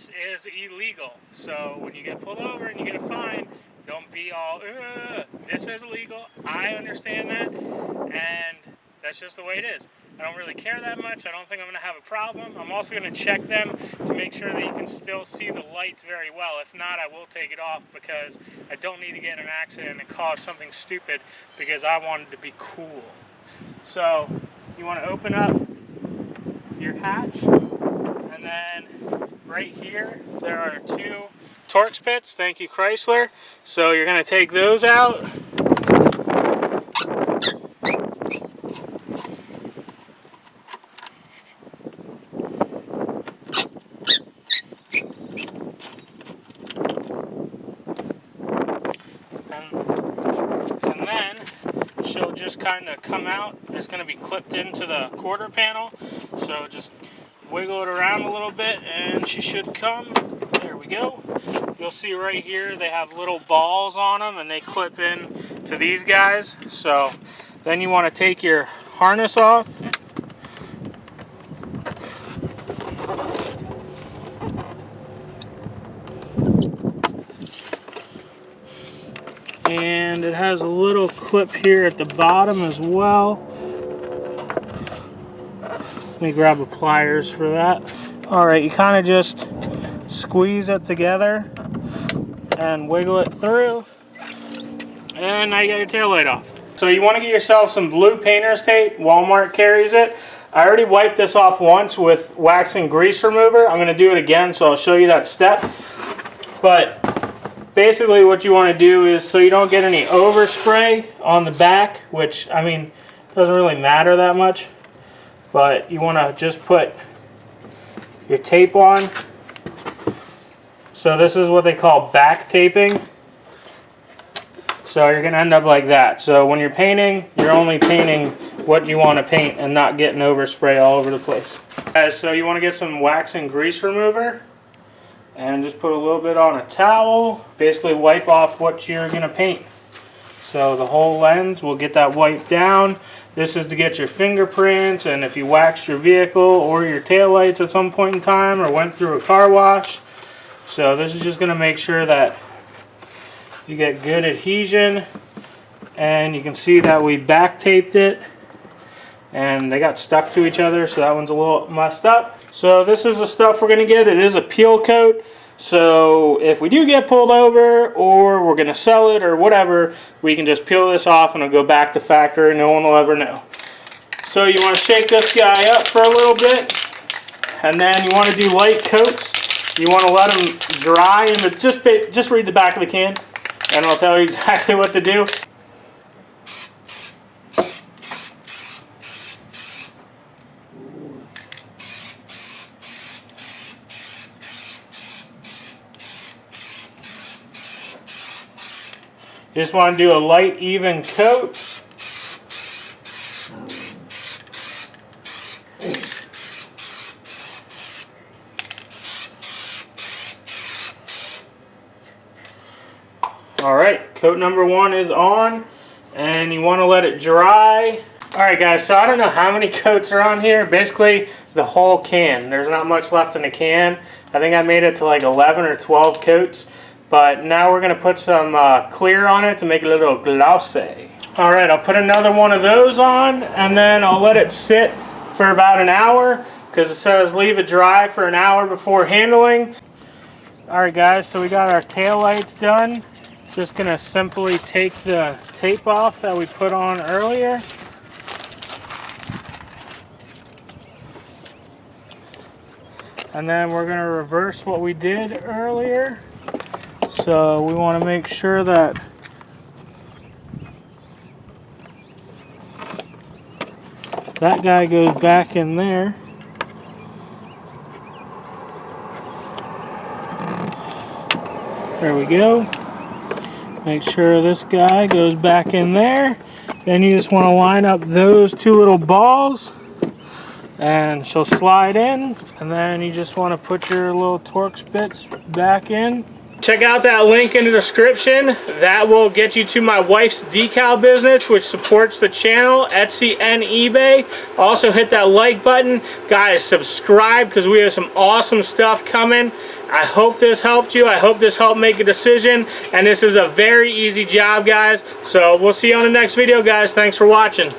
this is illegal. So when you get pulled over and you get a fine, don't be all, this is illegal. I understand that, and that's just the way it is. I don't really care that much. I don't think I'm going to have a problem. I'm also going to check them to make sure that you can still see the lights very well. If not, I will take it off because I don't need to get in an accident and cause something stupid because I wanted to be cool. So you want to open up your hatch, and then right here there are 2 Torx pits. Thank you, Chrysler. So you're going to take those out. And then she'll just kind of come out. It's going to be clipped into the quarter panel. So just wiggle it around a little bit and she should come. There we go. You'll see right here they have little balls on them and they clip in to these guys. So then you want to take your harness off. And it has a little clip here at the bottom as well. Let me grab the pliers for that. Alright, you kind of just squeeze it together and wiggle it through. And now you got your tail light off. So you want to get yourself some blue painter's tape. Walmart carries it. I already wiped this off once with wax and grease remover. I'm going to do it again, so I'll show you that step. But basically what you want to do is, so you don't get any overspray on the back, which, I mean, doesn't really matter that much, but you want to just put your tape on. So this is what they call back taping. So you're going to end up like that. So when you're painting, you're only painting what you want to paint and not getting overspray all over the place. So you want to get some wax and grease remover. And just put a little bit on a towel. Basically wipe off what you're going to paint. So the whole lens will get that wiped down. This is to get your fingerprints, and if you waxed your vehicle or your taillights at some point in time or went through a car wash. So this is just going to make sure that you get good adhesion. And you can see that we back taped it. And they got stuck to each other, so that one's a little messed up. So this is the stuff we're going to get. It is a peel coat. So if we do get pulled over or we're going to sell it or whatever, we can just peel this off and it'll go back to factory and no one will ever know. So you want to shake this guy up for a little bit. And then you want to do light coats. You want to let them dry. And just read the back of the can and I'll tell you exactly what to do. You just want to do a light, even coat. Alright, coat number 1 is on, and you want to let it dry. Alright guys, so I don't know how many coats are on here. Basically, the whole can. There's not much left in the can. I think I made it to like 11 or 12 coats. But now we're going to put some clear on it to make it a little glossy. Alright, I'll put another one of those on and then I'll let it sit for about an hour because it says leave it dry for an hour before handling. Alright guys, so we got our tail lights done. Just going to simply take the tape off that we put on earlier. And then we're going to reverse what we did earlier. So we want to make sure that that guy goes back in there. There we go. Make sure this guy goes back in there. Then you just want to line up those 2 little balls and she'll slide in. And then you just want to put your little Torx bits back in. Check out that link in the description. That will get you to my wife's decal business, which supports the channel, Etsy and eBay. Also hit that like button. Guys, subscribe because we have some awesome stuff coming. I hope this helped you. I hope this helped make a decision. And this is a very easy job, guys. So we'll see you on the next video, guys. Thanks for watching.